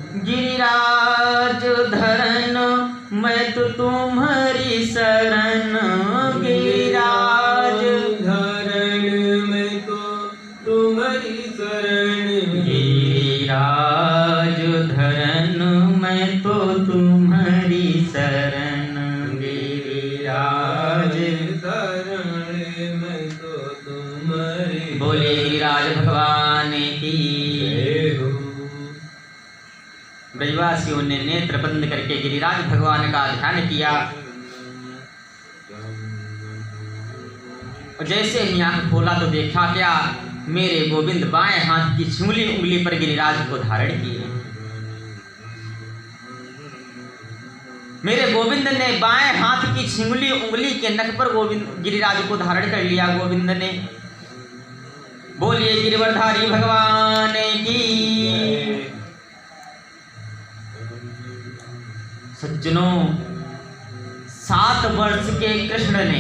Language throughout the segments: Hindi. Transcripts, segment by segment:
गिरिराज धरन मैं तो तुम्हारी शरण, गिरिराज धरण मैं तो तुम्हारी शरण, गिरिराज धरन मैं तो तुम्हारी शरण, गिरिराज धरण मैं तो तुम्हारी। बोले गिरिराज भगवान की। ब्रजवासियों ने नेत्र बंद करके गिरिराज भगवान का ध्यान किया और जैसे ही आंख खोला तो देखा क्या, मेरे गोविंद बाएं हाथ की छिंगली उंगली पर गिरिराज को धारण किए। मेरे गोविंद ने बाएं हाथ की छिंगली उंगली के नख पर गोविंद गिरिराज को धारण कर लिया। गोविंद ने। बोलिए गिरिवरधारी भगवान की। सज्जनों, 7 वर्ष के कृष्ण ने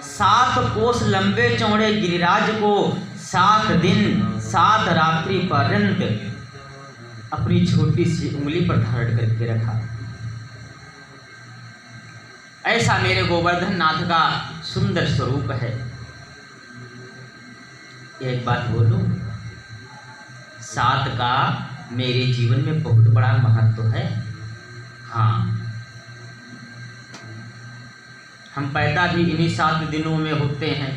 7 कोस लंबे चौड़े गिरिराज को 7 दिन 7 रात्रि पर्यंत अपनी छोटी सी उंगली पर धारण करके रखा। ऐसा मेरे गोवर्धन नाथ का सुंदर स्वरूप है। एक बात बोलूं, 7 का मेरे जीवन में बहुत बड़ा महत्व है। हाँ, हम पैदा भी इन्हीं 7 दिनों में होते हैं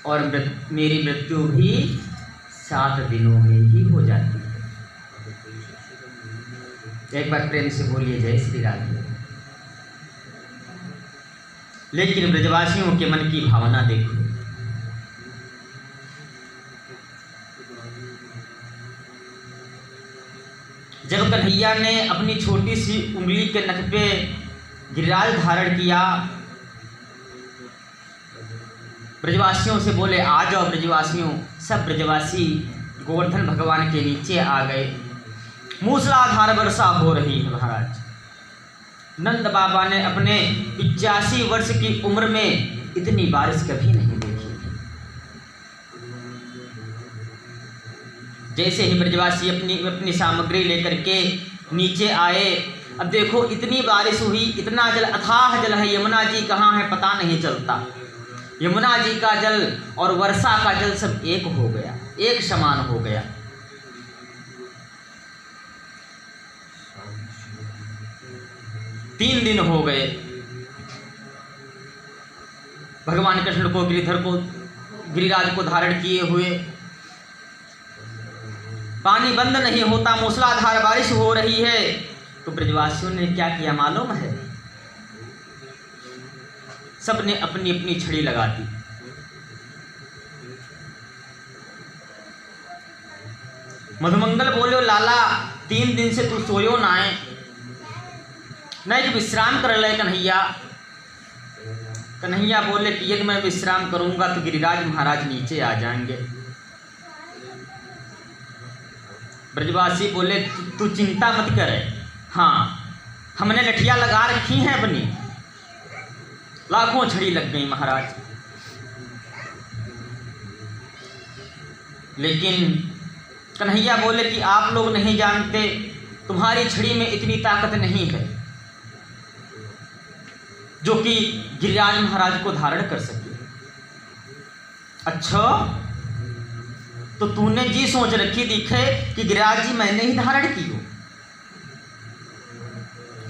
और मेरी मृत्यु भी 7 दिनों में ही हो जाती है। एक बार प्रेम से बोलिए जय श्री राधे। लेकिन ब्रजवासियों के मन की भावना देखो। जब कन्हैया ने अपनी छोटी सी उंगली के नख पे गिरिराज धारण किया, ब्रजवासियों से बोले आ जाओ ब्रजवासियों। सब ब्रजवासी गोवर्धन भगवान के नीचे आ गए। मूसलाधार वर्षा हो रही है महाराज। नंद बाबा ने अपने 85 वर्ष की उम्र में इतनी बारिश कभी नहीं देखी। जैसे ही ब्रजवासी अपनी सामग्री लेकर के नीचे आए, अब देखो इतनी बारिश हुई, इतना जल, अथाह जल है। यमुना जी कहाँ है पता नहीं चलता। यमुना जी का जल और वर्षा का जल सब एक हो गया, एक समान हो गया। तीन दिन हो गए भगवान कृष्ण को गिरिराज को धारण किए हुए। पानी बंद नहीं होता, मूसलाधार बारिश हो रही है। तो ब्रजवासियों ने क्या किया मालूम है? सबने अपनी अपनी छड़ी लगा दी। मधुमंगल बोले लाला 3 दिन से तू सोयो ना है, नहीं जो विश्राम कर ले कन्हैया। कन्हैया बोले कि यदि मैं विश्राम करूंगा तो गिरिराज महाराज नीचे आ जाएंगे। ब्रजवासी बोले तू चिंता मत कर, हाँ हमने लठिया लगा रखी हैं अपनी, लाखों छड़ी लग गई महाराज। लेकिन कन्हैया बोले कि आप लोग नहीं जानते, तुम्हारी छड़ी में इतनी ताकत नहीं है जो कि गिरिराज महाराज को धारण कर सके। अच्छा, तो तूने जी सोच रखी दिखे कि गिरिराज जी मैंने ही धारण की हो।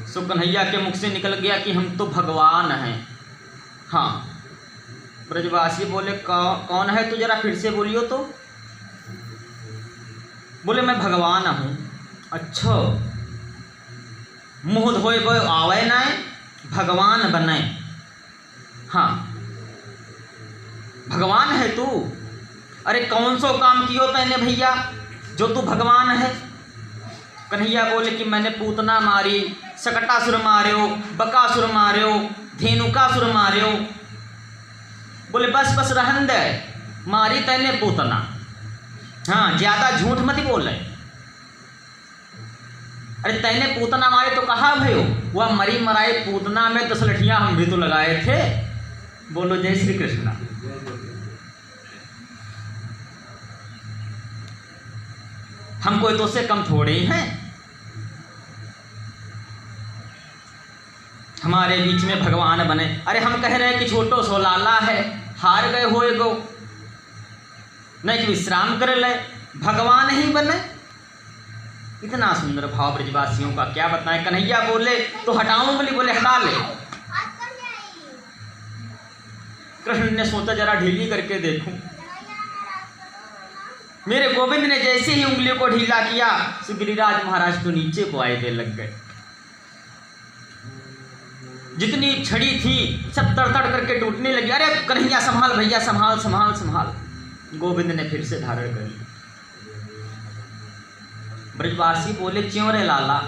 सो कन्हैया के मुख से निकल गया कि हम तो भगवान हैं। हाँ, ब्रजवासी बोले कौन है तू, जरा फिर से बोलियो तो। बोले मैं भगवान हूँ। अच्छा, मुँह धोए बोए आवे ना भगवान बने। हाँ, भगवान है तू। अरे कौन सो काम कियो तैने भैया जो तू भगवान है? कन्हैया बोले कि मैंने पूतना मारी, सकटासुर मार्यो, बकासुर मार्यो, धेनुकासुर मार्यो। बोले बस बस रहन दे, मारी तैने पूतना। हाँ, ज्यादा झूठ मत बोले। अरे तैने पूतना मारे तो कहा भयो, वह मरी मराई पूतना में 10 लठियां हम भी तो लगाए थे। बोलो जय श्री कृष्ण। हम कोई तो से कम थोड़े ही हैं। हमारे बीच में भगवान बने। अरे हम कह रहे हैं कि छोटो सो लाला है, हार गए होए गो, नहीं कि विश्राम कर ले, भगवान ही बने। इतना सुंदर भाव ब्रजवासियों का क्या बताएं। कन्हैया बोले तो हटाऊं उंगली, बोले हटा ले। कृष्ण ने सोचा जरा ढीली करके देखूं। मेरे गोविंद ने जैसे ही उंगलियों को ढीला किया, श्री गिरिराज महाराज तो नीचे को आए हुए लग गए। जितनी छड़ी थी सब तड़तड़ करके टूटने लगी। अरे कन्हैया संभाल भैया, संभाल संभाल संभाल। गोविंद ने फिर से धारण कर ली। ब्रजवासी बोले क्यों रे लाला,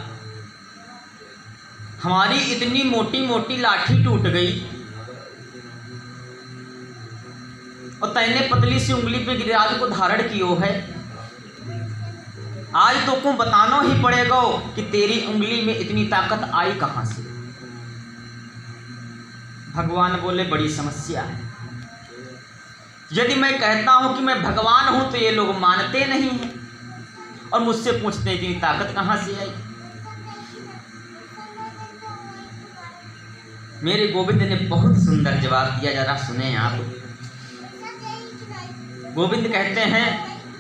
हमारी इतनी मोटी मोटी लाठी टूट गई और तैने पतली सी उंगली पे गिरिराज को धारण कियो है। आज तो को बताना ही पड़ेगा कि तेरी उंगली में इतनी ताकत आई कहां से। भगवान बोले बड़ी समस्या है। यदि मैं कहता हूं कि मैं भगवान हूं तो ये लोग मानते नहीं हैं और मुझसे पूछते हैं कि ताकत कहां से आई। मेरे गोविंद ने बहुत सुंदर जवाब दिया, जरा सुने आप। गोविंद कहते हैं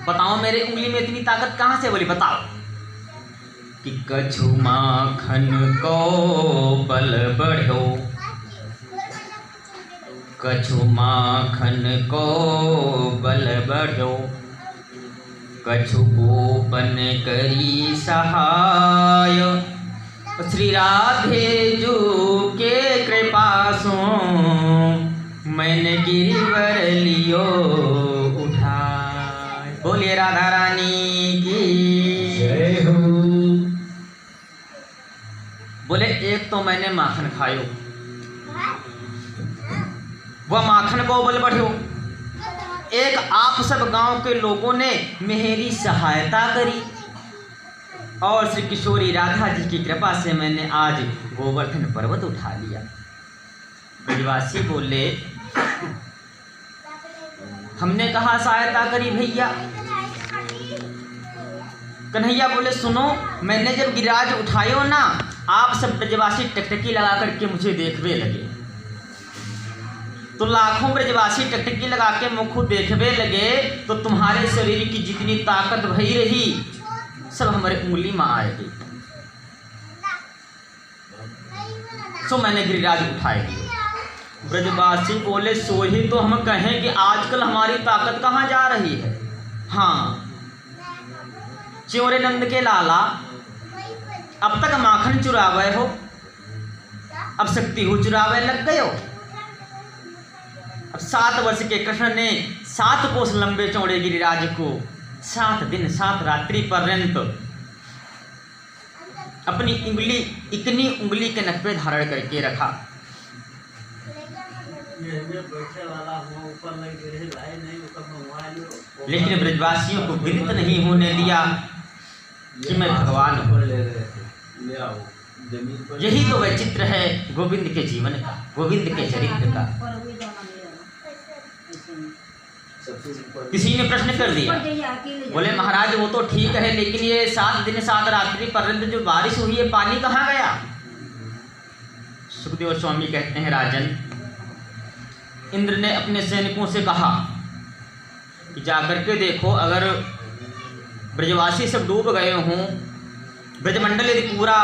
बताओ मेरे उंगली में इतनी ताकत कहां से। बोली बताओ कि कछु माखन को बल बढ़ो, कछु माखन को बल बढ़ो, कछु गोपन करी सहाय, श्री राधे जू के कृपा सो मैंने गिरिवर लियो उठाए। बोलिए राधा रानी की जय हो। बोले एक तो मैंने माखन खायो, वह माखन को बल बढ़ो, एक आप सब गांव के लोगों ने मेरी सहायता करी और श्री किशोरी राधा जी की कृपा से मैंने आज गोवर्धन पर्वत उठा लिया। ब्रजवासी बोले हमने कहा सहायता करी भैया। कन्हैया बोले सुनो, मैंने जब गिरिराज उठायो ना, आप सब ब्रजवासी टकटकी लगा करके मुझे देखने लगे। तो लाखों ब्रजवासी टकटकी लगा के मुख देखने लगे तो तुम्हारे शरीर की जितनी ताकत भई रही सब हमारे उंगली में आएगी। सो मैंने गिरिराज उठाए लिए। ब्रजवासी बोले सो ही तो हम कहें कि आजकल हमारी ताकत कहाँ जा रही है। हाँ च्योरे नंद के लाला, अब तक माखन चुरावे हो, अब शक्ति हो चुरावे लग गए हो। अब 7 वर्ष के कृष्ण ने 7 कोस लंबे चौड़े गिरिराज को 7 दिन 7 रात्रि पर्यंत अपनी उंगली, इतनी उंगली के नख पे धारण करके रखा। लेकिन ब्रजवासियों को विदित नहीं होने दिया कि मैं भगवान हूँ। यही तो वह चित्र है गोविंद के जीवन का, गोविंद के चरित्र का। किसी ने प्रश्न कर दिया, बोले महाराज वो तो ठीक है, लेकिन ये 7 दिन 7 रात्रि पर्यंत जो बारिश हुई है पानी कहाँ गया। सुखदेव स्वामी कहते हैं राजन, इंद्र ने अपने सैनिकों से कहा कि जाकर के देखो, अगर ब्रजवासी सब डूब गए हों, ब्रजमंडल यदि पूरा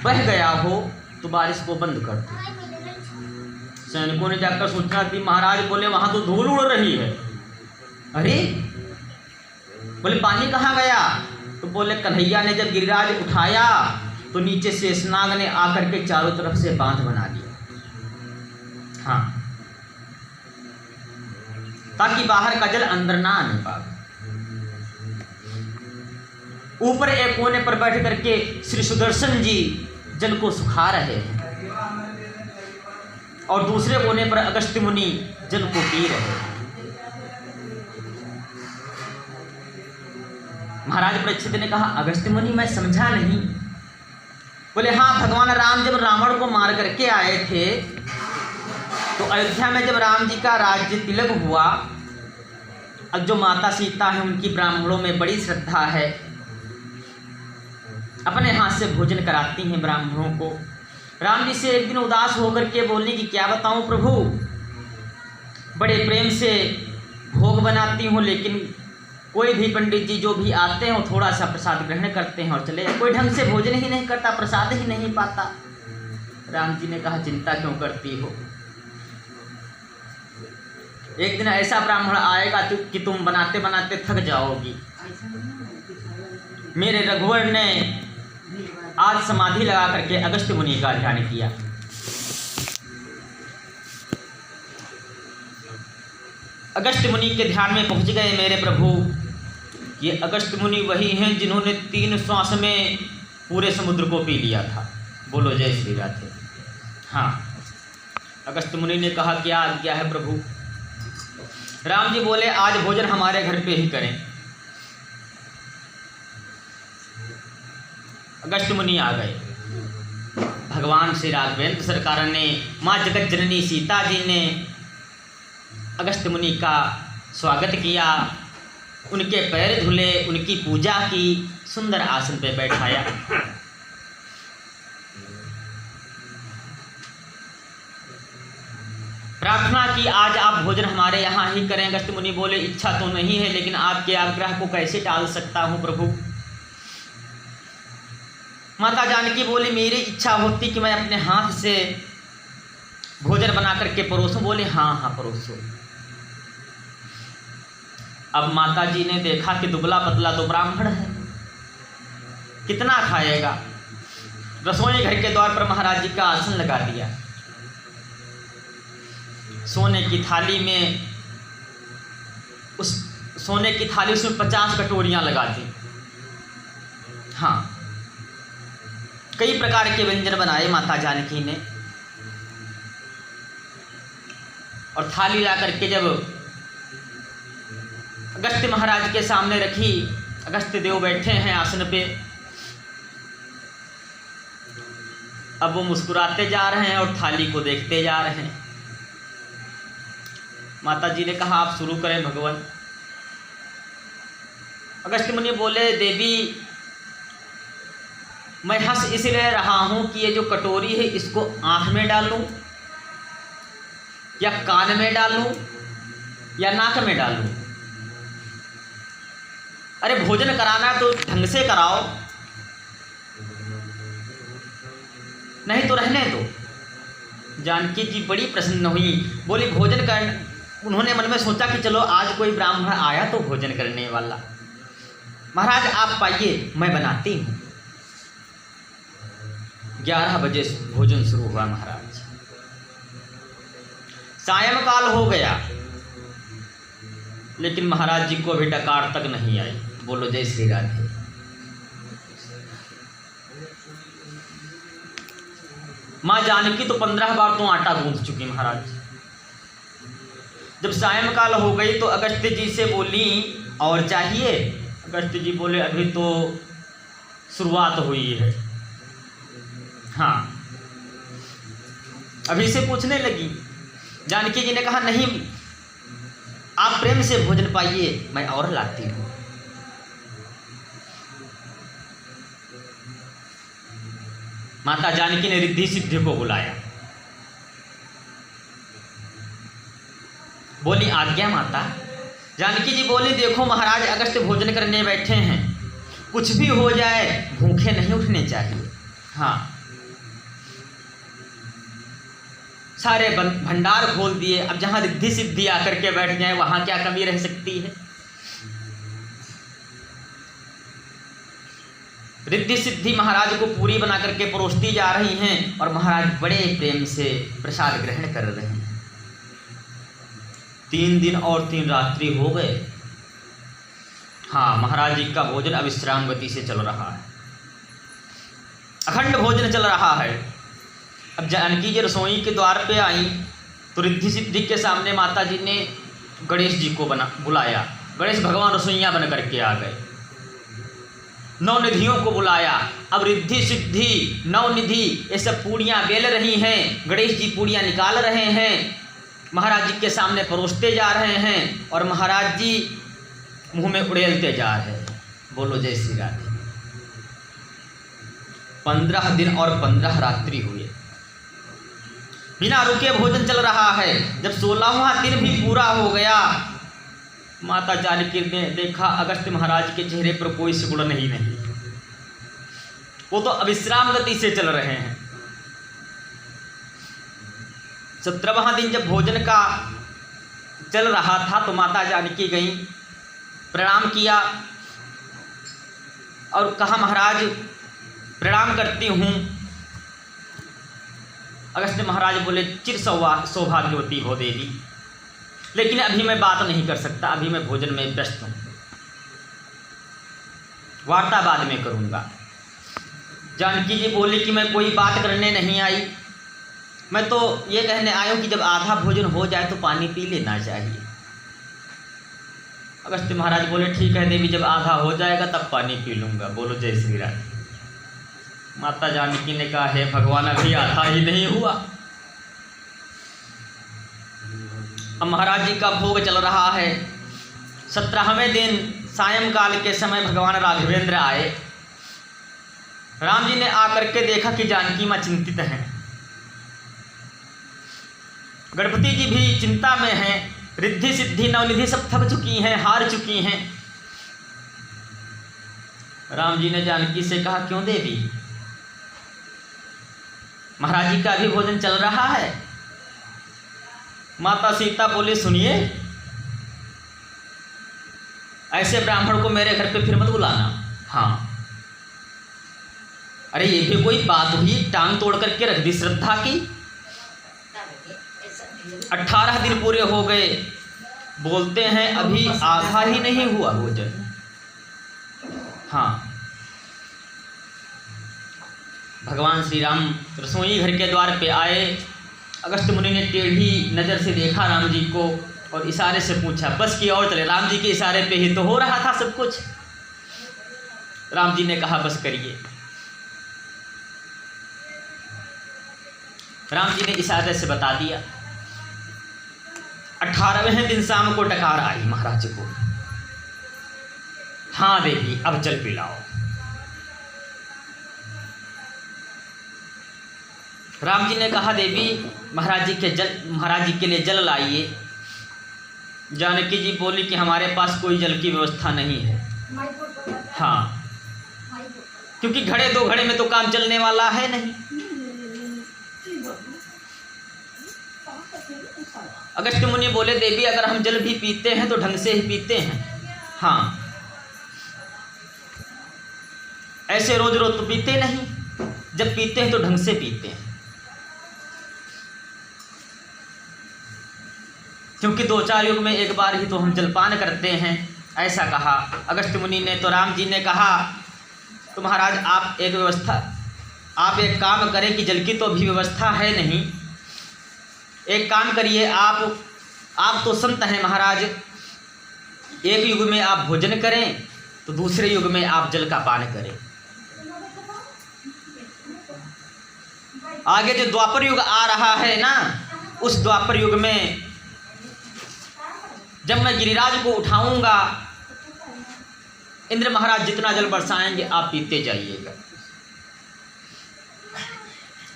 बह गया हो तो बारिश को बंद कर दो। सैनिकों ने जाकर सूचना दी। महाराज बोले वहां तो धूल उड़ रही है। अरे बोले पानी कहाँ गया। तो बोले कन्हैया ने जब गिरिराज उठाया तो नीचे से शेषनाग ने आकर के चारों तरफ से बांध बना दिया। हाँ, ताकि बाहर का जल अंदर ना आने पाए। ऊपर एक कोने पर बैठ करके श्री सुदर्शन जी जल को सुखा रहे हैं और दूसरे कोने पर अगस्त्य मुनि जल को पी रहे हैं। महाराज परीक्षित ने कहा अगस्त्य मुनि मैं समझा नहीं। बोले हाँ, भगवान राम जब रावण को मार करके आए थे तो अयोध्या में जब राम जी का राज्य तिलक हुआ, अब जो माता सीता है उनकी ब्राह्मणों में बड़ी श्रद्धा है, अपने हाथ से भोजन कराती हैं ब्राह्मणों को। राम जी से एक दिन उदास होकर के बोलने की क्या बताऊं प्रभु, बड़े प्रेम से भोग बनाती हूँ, लेकिन कोई भी पंडित जी जो भी आते हैं वो थोड़ा सा प्रसाद ग्रहण करते हैं और चले, कोई ढंग से भोजन ही नहीं करता, प्रसाद ही नहीं पाता। राम जी ने कहा चिंता क्यों करती हो, एक दिन ऐसा ब्राह्मण आएगा कि तुम बनाते बनाते थक जाओगी। मेरे रघुवर ने आज समाधि लगा करके अगस्त्य मुनि का ध्यान किया। अगस्त्य मुनि के ध्यान में पहुंच गए मेरे प्रभु। ये अगस्त्य मुनि वही हैं जिन्होंने 3 श्वास में पूरे समुद्र को पी लिया था। बोलो जय श्री राधे। हाँ, अगस्त्य मुनि ने कहा क्या आज्ञा है प्रभु। राम जी बोले आज भोजन हमारे घर पे ही करें। अगस्त्य मुनि आ गए। भगवान श्री राघवेंद्र सरकार ने, माँ जगत जननी सीता जी ने अगस्त्य मुनि का स्वागत किया, उनके पैर धुले, उनकी पूजा की, सुंदर आसन पे बैठाया। प्रार्थना की आज आप भोजन हमारे यहाँ ही करें। अगस्त्य मुनि बोले इच्छा तो नहीं है, लेकिन आपके आग्रह को कैसे टाल सकता हूँ प्रभु। माता जानकी बोली मेरी इच्छा होती कि मैं अपने हाथ से भोजन बना करके परोसूं। बोले हाँ हाँ परोसो। अब माता जी ने देखा कि दुबला पतला तो ब्राह्मण है, कितना खाएगा। रसोई घर के द्वार पर महाराज जी का आसन लगा दिया। सोने की थाली में, उस सोने की थाली उसमें 50 कटोरियां लगा दी। हाँ, कई प्रकार के व्यंजन बनाए माता जानकी ने, और थाली ला करके जब अगस्त्य महाराज के सामने रखी। अगस्त्य देव बैठे हैं आसन पे। अब वो मुस्कुराते जा रहे हैं और थाली को देखते जा रहे हैं। माता जी ने कहा आप शुरू करें भगवान। अगस्त्य मुनि बोले देवी मैं हंस इसलिए रहा हूं कि ये जो कटोरी है इसको आंख में डालूं या कान में डालूं या नाक में डालूं। अरे भोजन कराना तो ढंग से कराओ, नहीं तो रहने दो। जानकी जी बड़ी प्रसन्न हुई, बोली भोजन कर। उन्होंने मन में सोचा कि चलो आज कोई ब्राह्मण आया तो भोजन करने वाला। महाराज आप पाइए मैं बनाती हूँ। 11 बजे भोजन शुरू हुआ महाराज। सायंकाल हो गया, लेकिन महाराज जी को अभी डकार तक नहीं आई। बोलो जय श्री राधे। माँ जानकी तो 15 बार तो आटा गूंथ चुकी महाराज। जब सायंकाल हो गई तो अगस्त्य जी से बोली और चाहिए। अगस्त्य जी बोले अभी तो शुरुआत हुई है। हाँ, अभी से पूछने लगी। जानकी जी ने कहा नहीं आप प्रेम से भोजन पाइए, मैं और लाती हूँ। माता जानकी ने रिद्धि सिद्धि को बुलाया। बोली आज्ञा माता। जानकी जी बोली देखो महाराज अगस्त्य भोजन करने बैठे हैं, कुछ भी हो जाए भूखे नहीं उठने चाहिए। हाँ, सारे भंडार खोल दिए। अब जहाँ रिद्धि सिद्धि आकर के बैठ जाए वहाँ क्या कमी रह सकती है। रिद्धि सिद्धि महाराज को पूरी बना करके परोसती जा रही हैं और महाराज बड़े प्रेम से प्रसाद ग्रहण कर रहे हैं। 3 दिन और 3 रात्रि हो गए। हाँ, महाराज जी का भोजन अविश्राम गति से चल रहा है, अखंड भोजन चल रहा है। अब जानकी जी रसोई के द्वार पे आई तो रिद्धि सिद्धि के सामने माता जी ने गणेश जी को बुलाया। गणेश भगवान रसोइया बन करके आ गए। नवनिधियों को बुलाया। अब रिद्धि सिद्धि नवनिधि ये सब पूड़ियाँ बेल रही हैं, गणेश जी पूड़ियाँ निकाल रहे हैं, महाराज जी के सामने परोसते जा रहे हैं और महाराज जी मुंह में उड़ेलते जा रहे हैं। बोलो जय श्री राधे। 15 दिन और 15 रात्रि हुए, बिना रुके भोजन चल रहा है। जब 16वां दिन भी पूरा हो गया, माता जानकी ने देखा अगस्त्य महाराज के चेहरे पर कोई सिकुड़न ही नहीं, वो तो अविश्राम गति से चल रहे हैं। 17वां दिन जब भोजन का चल रहा था तो माता जानकी गई, प्रणाम किया और कहा महाराज प्रणाम करती हूँ। अगस्त्य महाराज बोले चिर सौभाग्यवती हो देवी, लेकिन अभी मैं बात नहीं कर सकता, अभी मैं भोजन में व्यस्त हूँ, वार्ता बाद में करूँगा। जानकी जी बोली कि मैं कोई बात करने नहीं आई, मैं तो ये कहने आया हूँ कि जब आधा भोजन हो जाए तो पानी पी लेना चाहिए। अगस्त्य महाराज बोले ठीक है देवी, जब आधा हो जाएगा तब पानी पी लूँगा। बोलो जय श्री राम। माता जानकी ने कहा हे भगवान, अभी आधा ही नहीं हुआ। अब महाराज जी का भोग चल रहा है। 17वें दिन सायंकाल के समय भगवान राघवेंद्र आए। राम जी ने आकर के देखा कि जानकी माँ चिंतित हैं। गणपति जी भी चिंता में हैं, रिद्धि सिद्धि नवनिधि सब थक चुकी हैं, हार चुकी हैं। राम जी ने जानकी से कहा क्यों देवी, महाराज जी का अभी भोजन चल रहा है। माता सीता बोली सुनिए, ऐसे ब्राह्मण को मेरे घर पे फिर मत बुलाना। हाँ, अरे ये भी कोई बात हुई, टांग तोड़ करके रख दी श्रद्धा की। 18 दिन पूरे हो गए, बोलते हैं अभी आधा ही नहीं हुआ भोजन। हाँ, भगवान श्री राम रसोई घर के द्वार पे आए। अगस्त्य मुनि ने टेढ़ी नज़र से देखा राम जी को और इशारे से पूछा बस की ओर चले। राम जी के इशारे पे ही तो हो रहा था सब कुछ। राम जी ने कहा बस करिए। राम जी ने इशारे से बता दिया। 18वें दिन शाम को डकार आई महाराज को। हाँ देवी, अब जल पिलाओ। राम जी ने कहा देवी महाराज जी के लिए जल लाइए। जानकी जी बोली कि हमारे पास कोई जल की व्यवस्था नहीं है। हाँ, क्योंकि घड़े 2 घड़े में तो काम चलने वाला है नहीं। अगस्त्य मुनि बोले देवी अगर हम जल भी पीते हैं तो ढंग से ही पीते हैं। हाँ, ऐसे रोज रोज तो पीते नहीं, जब पीते हैं तो ढंग से पीते हैं। क्योंकि 2-4 युग में एक बार ही तो हम जलपान करते हैं, ऐसा कहा अगस्त्य मुनि ने। तो राम जी ने कहा तो महाराज आप एक काम करें कि जल की तो अभी व्यवस्था है नहीं। एक काम करिए, आप तो संत हैं महाराज, एक युग में आप भोजन करें तो दूसरे युग में आप जल का पान करें। आगे जो द्वापर युग आ रहा है ना, उस द्वापर युग में जब मैं गिरिराज को उठाऊंगा, इंद्र महाराज जितना जल बरसाएंगे आप पीते जाइएगा।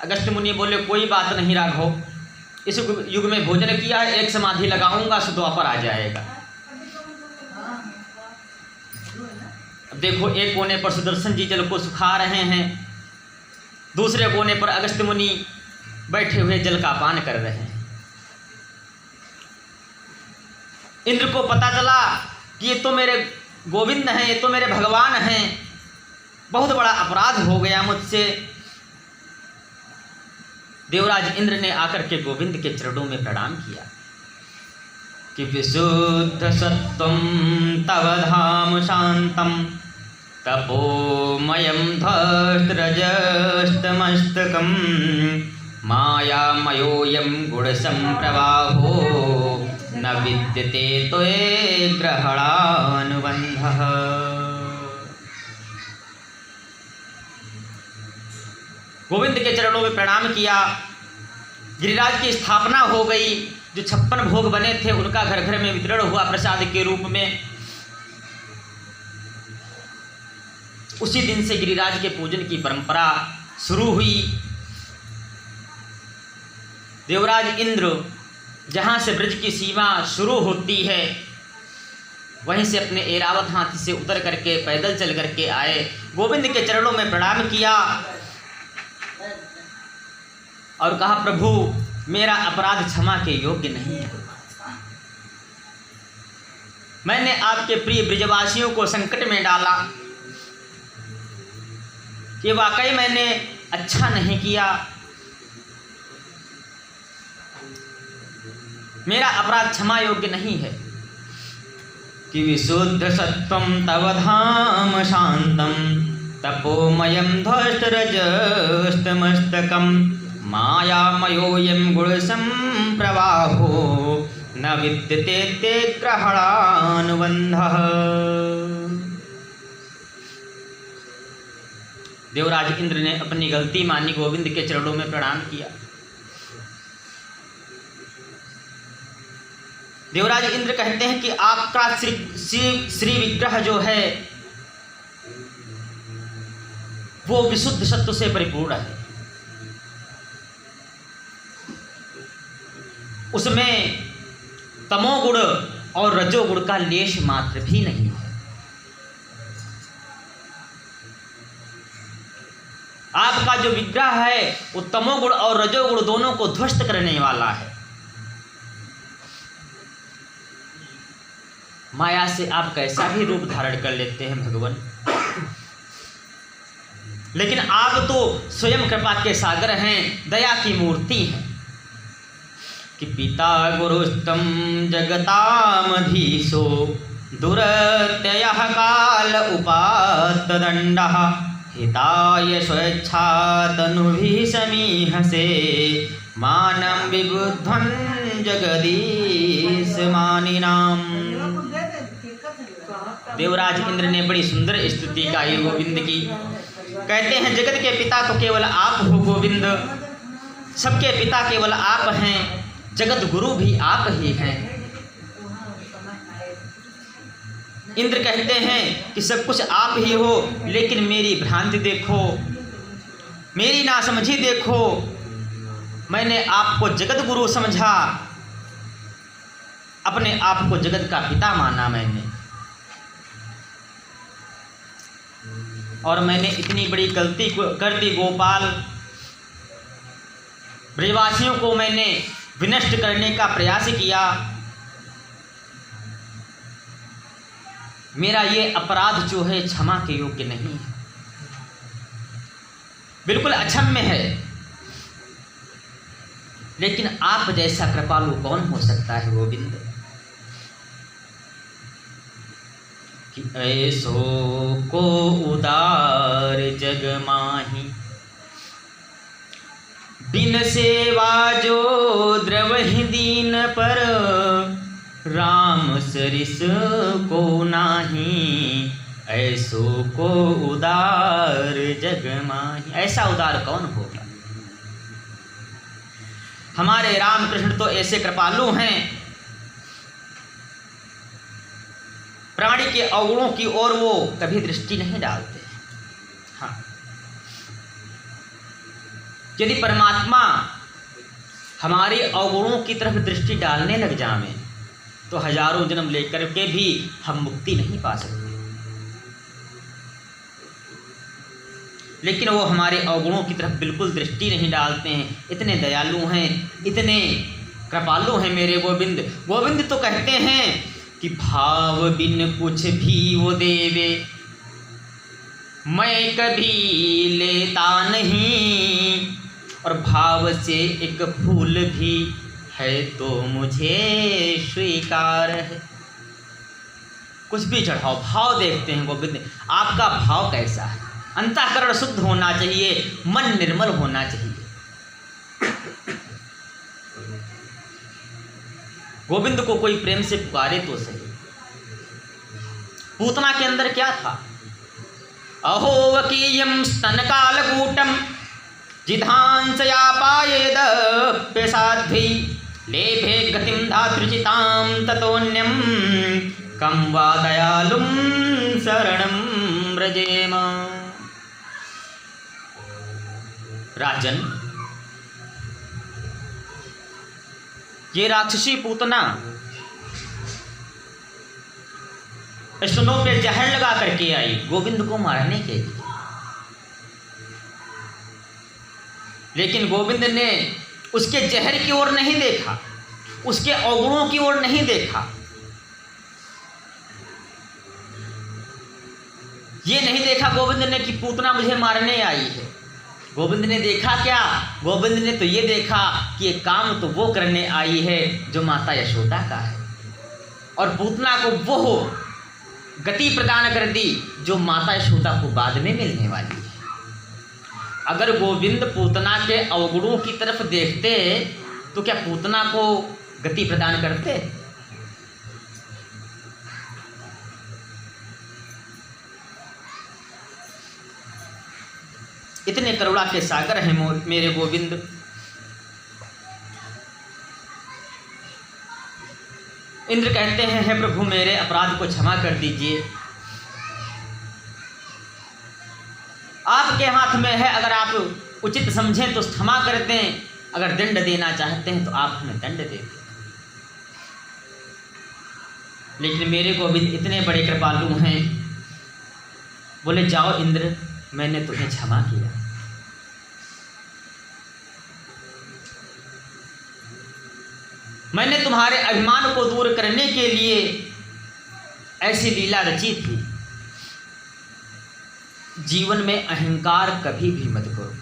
अगस्त्य मुनि बोले कोई बात नहीं राघव, इस युग में भोजन किया है, एक समाधि लगाऊंगा सो द्वापर आ जाएगा। अब देखो एक कोने पर सुदर्शन जी जल को सुखा रहे हैं, दूसरे कोने पर अगस्त्य मुनि बैठे हुए जल का पान कर रहे हैं। इंद्र को पता चला कि ये तो मेरे गोविंद हैं, ये तो मेरे भगवान हैं, बहुत बड़ा अपराध हो गया मुझसे। देवराज इंद्र ने आकर के गोविंद के चरणों में प्रणाम किया कि विशुद्ध सत्वं तव धाम शांतम तपोमयं धृतरजस्तमस्तकं मायामयोऽयं गुणसंप्रवाहो न विद्यते त्वये ग्रहणानुबन्धः। गोविंद के चरणों में प्रणाम किया। गिरिराज की स्थापना हो गई। जो 56 भोग बने थे उनका घर घर में वितरण हुआ प्रसाद के रूप में। उसी दिन से गिरिराज के पूजन की परंपरा शुरू हुई। देवराज इंद्र जहाँ से ब्रज की सीमा शुरू होती है वहीं से अपने ऐरावत हाथी से उतर करके पैदल चल करके आए, गोविंद के चरणों में प्रणाम किया और कहा, प्रभु मेरा अपराध क्षमा के योग्य नहीं है। मैंने आपके प्रिय ब्रजवासियों को संकट में डाला, ये वाकई मैंने अच्छा नहीं किया। मेरा अपराध क्षमा योग्य नहीं है। कि विशुद्ध सत्वं तव धाम शांतम तपोमयं ध्वस्तरजस्तमस्तकं मायामयोऽयं गुणसंप्रवाहो न विद्यते ते ग्रहणानुबन्धः। देवराज इंद्र ने अपनी गलती मानी, गोविंद के चरणों में प्रणाम किया। देवराज इंद्र कहते हैं कि आपका श्री विग्रह जो है वो विशुद्ध सत्व से परिपूर्ण है, उसमें तमोगुण और रजोगुण का लेश मात्र भी नहीं है। आपका जो विग्रह है वो तमोगुण और रजोगुण दोनों को ध्वस्त करने वाला है। माया से आप कैसा भी रूप धारण कर लेते हैं भगवान, लेकिन आप तो स्वयं कृपा के सागर हैं, दया की मूर्ति हैं। कि पिता गुरुस्तम जगतामधीशो दुरत्ययः काल उपात्तदण्डः हिताय स्वेच्छा तनुभिः समीहसे मानं विबुद्धं जगदीश मानिनाम। देवराज इंद्र ने बड़ी सुंदर स्तुति गाई गोविंद की। कहते हैं जगत के पिता तो केवल आप हो गोविंद, सबके पिता केवल आप हैं, जगत गुरु भी आप ही हैं। इंद्र कहते हैं कि सब कुछ आप ही हो, लेकिन मेरी भ्रांति देखो, मेरी नासमझी देखो। मैंने आपको जगत गुरु समझा, अपने आप को जगत का पिता माना मैंने, और मैंने इतनी बड़ी गलती कर दी गोपाल। ब्रजवासियों को मैंने विनष्ट करने का प्रयास किया। मेरा ये अपराध जो है क्षमा के योग्य नहीं है, बिल्कुल अक्षम्य है। लेकिन आप जैसा कृपालु कौन हो सकता है गोविंद। कि ऐसो को उदार जग माही बिन सेवा जो द्रवहि दीन पर राम सरिस को नाही। ऐसो को उदार जग माही, ऐसा उदार कौन होगा। हमारे रामकृष्ण तो ऐसे कृपालु हैं, प्राणी के अवगुणों की ओर वो कभी दृष्टि नहीं डालते। हाँ, यदि परमात्मा हमारे अवगुणों की तरफ दृष्टि डालने लग जावे तो हजारों जन्म लेकर के भी हम मुक्ति नहीं पा सकते। लेकिन वो हमारे अवगुणों की तरफ बिल्कुल दृष्टि नहीं डालते हैं। इतने दयालु हैं, इतने कृपालु हैं मेरे गोविंद। गोविंद तो कहते हैं कि भाव बिन कुछ भी वो देवे मैं कभी लेता नहीं, और भाव से एक फूल भी है तो मुझे स्वीकार है। कुछ भी चढ़ाओ, भाव देखते हैं गोविंद, आपका भाव कैसा है। अंतःकरण शुद्ध होना चाहिए, मन निर्मल होना चाहिए। गोविंद को कोई प्रेम से पुकारे तो सही। पूतना के अंदर क्या था। अहो वकीयम स्तनकालकूटम जिधांसया पायेदप्यसाध्वी लेभे गतिम धातृचितां ततोन्यम कं वा दयालुं शरणं व्रजेम। राजन, ये राक्षसी पूतना स्तनों पे जहर लगा करके आई गोविंद को मारने के लिए, लेकिन गोविंद ने उसके जहर की ओर नहीं देखा, उसके अवगुणों की ओर नहीं देखा। ये नहीं देखा गोविंद ने कि पूतना मुझे मारने आई है। गोविंद ने देखा क्या? गोविंद ने तो ये देखा कि ये काम तो वो करने आई है जो माता यशोदा का है, और पूतना को वो गति प्रदान कर दी जो माता यशोदा को बाद में मिलने वाली है। अगर गोविंद पूतना के अवगुणों की तरफ देखते तो क्या पूतना को गति प्रदान करते? इतने करुणा के सागर हैं मेरे गोविंद। इंद्र कहते हैं, हे प्रभु मेरे अपराध को क्षमा कर दीजिए, आपके हाथ में है, अगर आप उचित समझें तो क्षमा कर दें, अगर दंड देना चाहते हैं तो आप हमें दंड दे दें। लेकिन मेरे गोविंद इतने बड़े कृपालु हैं, बोले जाओ इंद्र, मैंने तुम्हें क्षमा किया। मैंने तुम्हारे अभिमान को दूर करने के लिए ऐसी लीला रची थी। जीवन में अहंकार कभी भी मत करो।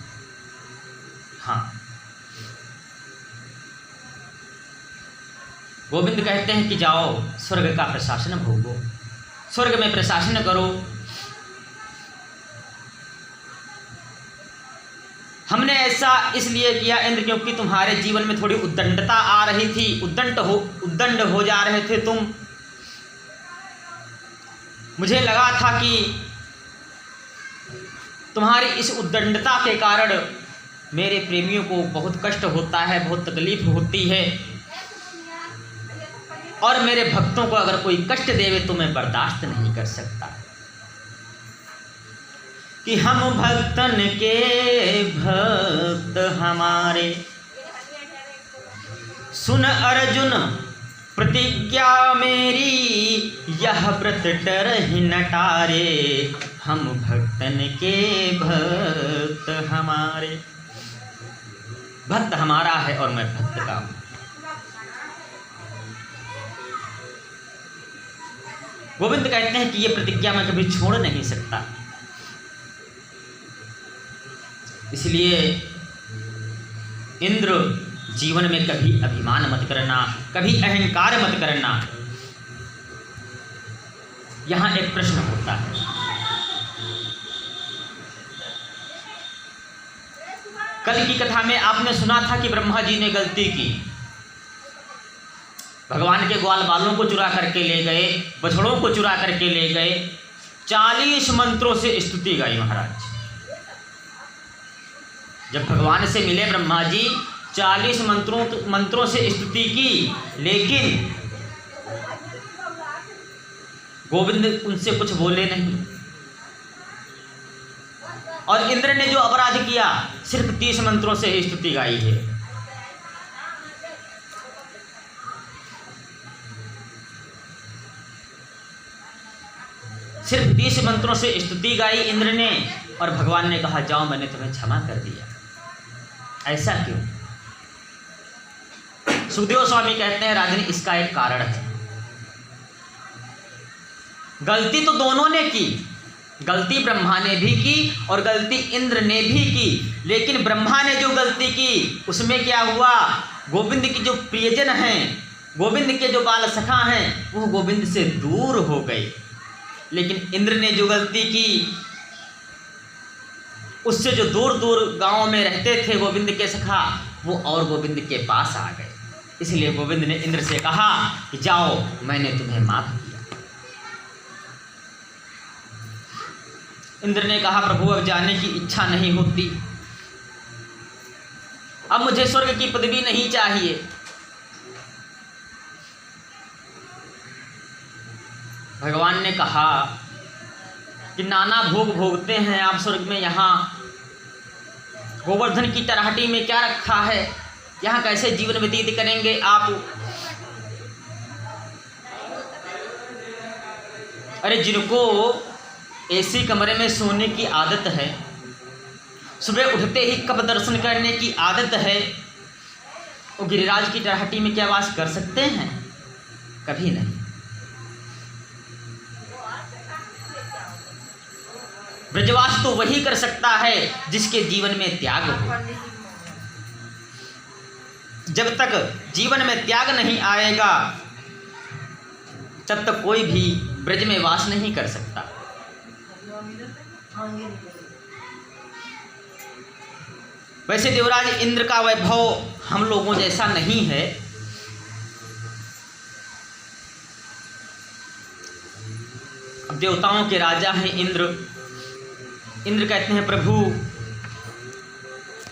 हाँ, गोविंद कहते हैं कि जाओ स्वर्ग का प्रशासन भोगो, स्वर्ग में प्रशासन करो। हमने ऐसा इसलिए किया इंद्र क्योंकि तुम्हारे जीवन में थोड़ी उद्दंडता आ रही थी, उद्दंड हो जा रहे थे तुम। मुझे लगा था कि तुम्हारी इस उद्दंडता के कारण मेरे प्रेमियों को बहुत कष्ट होता है, बहुत तकलीफ होती है, और मेरे भक्तों को अगर कोई कष्ट देवे तो मैं बर्दाश्त नहीं कर सकता। कि हम भक्तन के भक्त हमारे, सुन अर्जुन प्रतिज्ञा मेरी, यह व्रत डरहि न टारे, हम भक्तन के भक्त हमारे। भक्त हमारा है और मैं भक्त का हूं। गोविंद कहते हैं कि ये प्रतिज्ञा मैं कभी छोड़ नहीं सकता, इसलिए इंद्र जीवन में कभी अभिमान मत करना, कभी अहंकार मत करना। यहां एक प्रश्न होता है, कल की कथा में आपने सुना था कि ब्रह्मा जी ने गलती की, भगवान के ग्वाल बालों को चुरा करके ले गए, बछड़ों को चुरा करके ले गए, 40 मंत्रों से स्तुति गाई महाराज। जब भगवान से मिले ब्रह्मा जी, 40 मंत्रों से स्तुति की, लेकिन गोविंद उनसे कुछ बोले नहीं। और इंद्र ने जो अपराध किया, सिर्फ 30 मंत्रों से ही स्तुति गाई है। सिर्फ 30 मंत्रों से स्तुति गाई इंद्र ने, और भगवान ने कहा जाओ मैंने तुम्हें क्षमा कर दिया। ऐसा क्यों? सुखदेव स्वामी कहते हैं राजन, इसका एक कारण है। गलती तो दोनों ने की, गलती ब्रह्मा ने भी की और गलती इंद्र ने भी की, लेकिन ब्रह्मा ने जो गलती की उसमें क्या हुआ, गोविंद की जो प्रियजन हैं, गोविंद के जो बाल सखा हैं, वो गोविंद से दूर हो गए। लेकिन इंद्र ने जो गलती की, उससे जो दूर दूर गांवों में रहते थे गोविंद के सखा, वो और गोविंद के पास आ गए। इसलिए गोविंद ने इंद्र से कहा कि जाओ मैंने तुम्हें माफ किया। इंद्र ने कहा प्रभु अब जाने की इच्छा नहीं होती, अब मुझे स्वर्ग की पदवी नहीं चाहिए। भगवान ने कहा कि नाना भोग भोगते हैं आप स्वर्ग में, यहाँ गोवर्धन की तराहटी में क्या रखा है, यहाँ कैसे जीवन व्यतीत करेंगे आप। अरे जिनको एसी कमरे में सोने की आदत है, सुबह उठते ही कब दर्शन करने की आदत है, वो गिरिराज की तराहटी में क्या वास कर सकते हैं? कभी नहीं। ब्रजवास तो वही कर सकता है जिसके जीवन में त्याग हो। जब तक जीवन में त्याग नहीं आएगा तब तक कोई भी ब्रज में वास नहीं कर सकता। वैसे देवराज इंद्र का वैभव हम लोगों जैसा नहीं है। अब देवताओं के राजा हैं इंद्र। इंद्र कहते हैं प्रभु